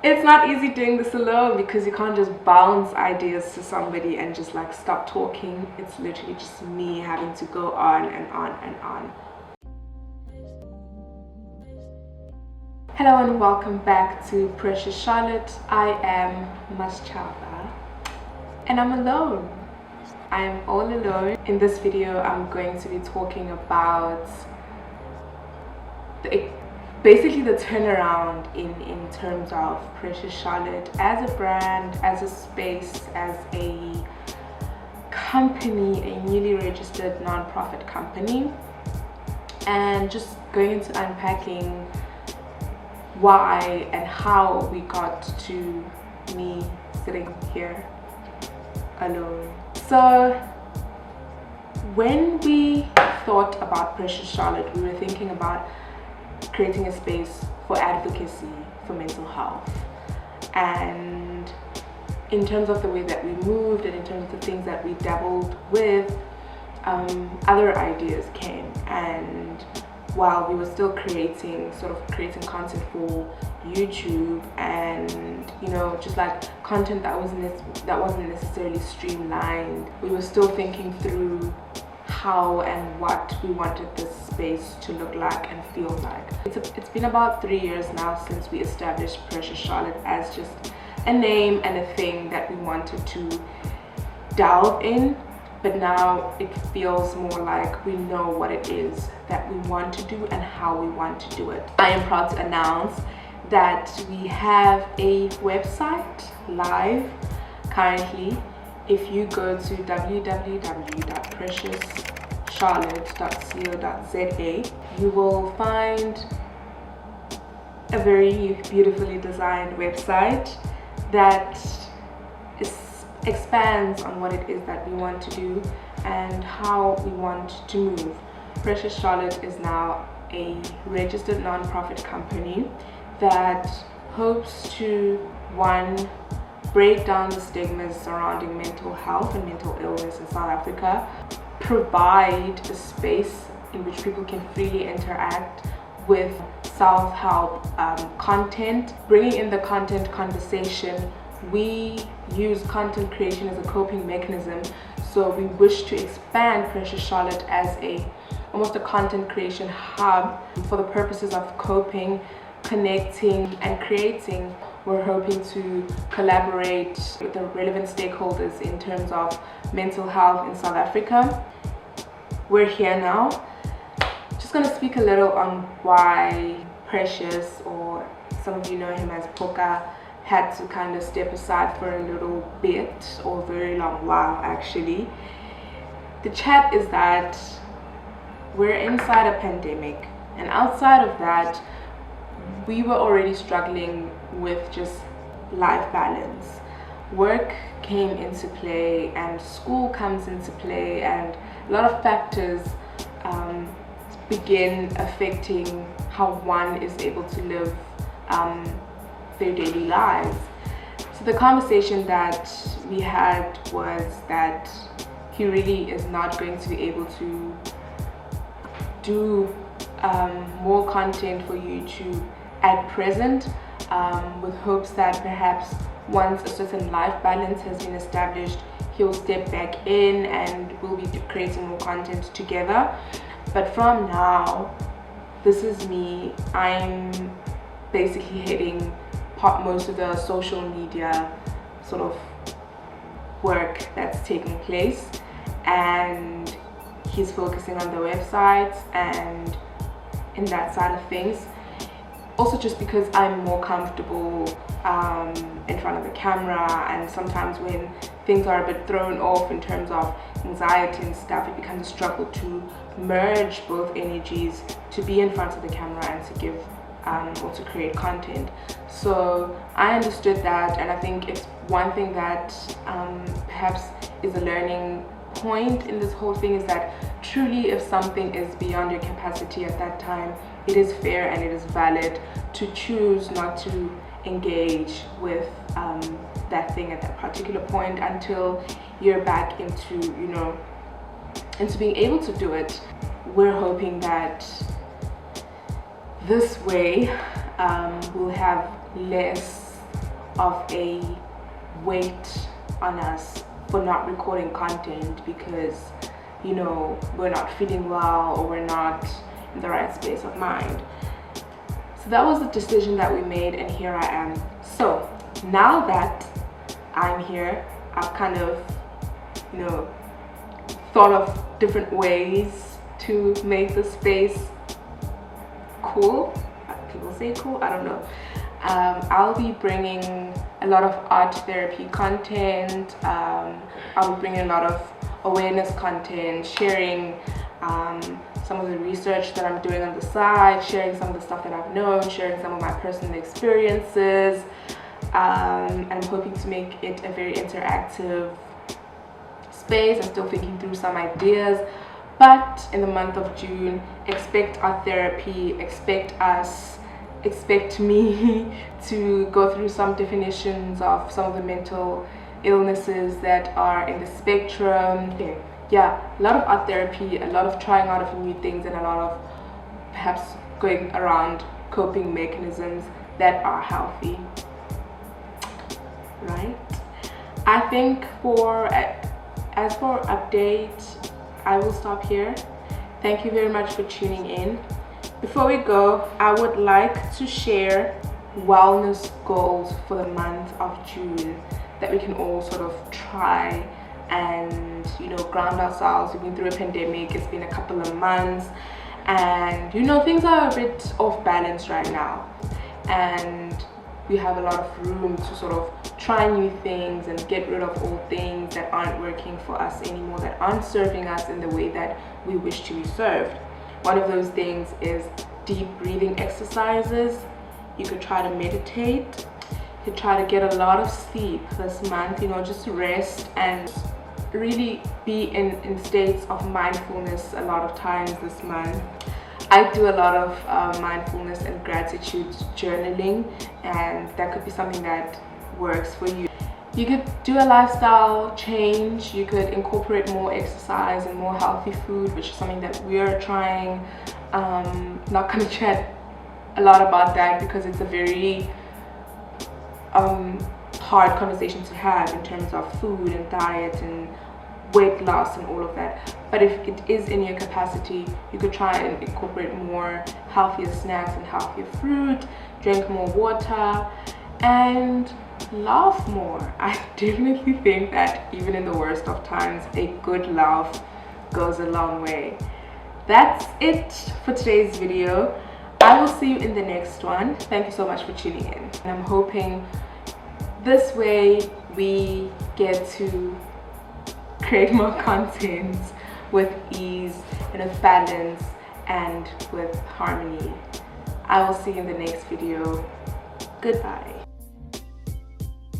It's not easy doing this alone because you can't just bounce ideas to somebody and just like stop talking. It's literally just me having to go on and on and on. Hello and welcome back to Precious Charlotte. I am Maschaba and I'm alone. I am all alone. In this video I'm going to be talking about basically the turnaround in terms of Precious Charlotte as a brand, as a space, as a company, a newly registered non-profit company, and just going into unpacking why and how we got to me sitting here alone. So when we thought about Precious Charlotte, we were thinking about creating a space for advocacy for mental health, and in terms of the way that we moved and in terms of the things that we dabbled with, other ideas came. And while we were still creating content for YouTube, and just like content that wasn't necessarily streamlined, we were still thinking through how and what we wanted this space to look like and feel like. It's been about 3 years now since we established Precious Charlotte as just a name and a thing that we wanted to delve in, but now it feels more like we know what it is that we want to do and how we want to do it. I am proud to announce that we have a website live currently. If you go to www.preciouscharlotte.co.za, you will find a very beautifully designed website that expands on what it is that we want to do and how we want to move. Precious Charlotte is now a registered non-profit company that hopes to, one, break down the stigmas surrounding mental health and mental illness in South Africa, provide a space in which people can freely interact with self-help content, bringing in the content conversation. We use content creation as a coping mechanism, so we wish to expand Precious Charlotte as almost a content creation hub for the purposes of coping, connecting, and creating. We're hoping to collaborate with the relevant stakeholders in terms of mental health in South Africa. We're here now. Just going to speak a little on why Precious, or some of you know him as Poka, had to kind of step aside for a little bit, or a very long while actually. The chat is that we're inside a pandemic, and outside of that we were already struggling with just life balance. Work came into play and school comes into play, and a lot of factors begin affecting how one is able to live their daily lives. So the conversation that we had was that he really is not going to be able to do more content for YouTube at present, with hopes that perhaps once a certain life balance has been established, he'll step back in and we'll be creating more content together. But from now, this is me. I'm basically heading most of the social media sort of work that's taking place, and he's focusing on the website and in that side of things. Also just because I'm more comfortable in front of the camera, and sometimes when things are a bit thrown off in terms of anxiety and stuff, it becomes a struggle to merge both energies, to be in front of the camera and to give or to create content. So I understood that, and I think it's one thing that perhaps is a learning point in this whole thing, is that truly if something is beyond your capacity at that time, it is fair and it is valid to choose not to engage with that thing at that particular point until you're back into being able to do it. We're hoping that this way we'll have less of a weight on us for not recording content because, you know, we're not feeling well or we're not in the right space of mind. So that was the decision that we made, and here I am. So now that I'm here, I've kind of, you know, thought of different ways to make the space cool. People say cool, I don't know. I'll be bringing a lot of art therapy content. I'll be bringing a lot of awareness content, sharing some of the research that I'm doing on the side, sharing some of the stuff that I've known, sharing some of my personal experiences, and I'm hoping to make it a very interactive space. I'm still thinking through some ideas, but in the month of June, expect our therapy, expect me to go through some definitions of some of the mental illnesses that are in the spectrum. Yeah, a lot of art therapy, a lot of trying out of new things, and a lot of perhaps going around coping mechanisms that are healthy, right? I think as for update, I will stop here. Thank you very much for tuning in. Before we go, I would like to share wellness goals for the month of June that we can all sort of try and, you know, ground ourselves. We've been through a pandemic, it's been a couple of months, and, you know, things are a bit off balance right now, and we have a lot of room to sort of try new things and get rid of old things that aren't working for us anymore, that aren't serving us in the way that we wish to be served. One of those things is deep breathing exercises. You could try to meditate. You could try to get a lot of sleep this month, you know, just rest and really be in states of mindfulness a lot of times this month. I do a lot of mindfulness and gratitude journaling, and that could be something that works for you. You could do a lifestyle change. You could incorporate more exercise and more healthy food, which is something that we're trying. Not going to chat a lot about that because it's a very hard conversation to have in terms of food and diet and weight loss and all of that. But if it is in your capacity, you could try and incorporate more healthier snacks and healthier fruit, drink more water, and laugh more. I definitely think that even in the worst of times, a good laugh goes a long way. That's it for today's video. I will see you in the next one. Thank you so much for tuning in. And I'm hoping this way we get to create more content with ease and with balance and with harmony. I will see you in the next video. Goodbye.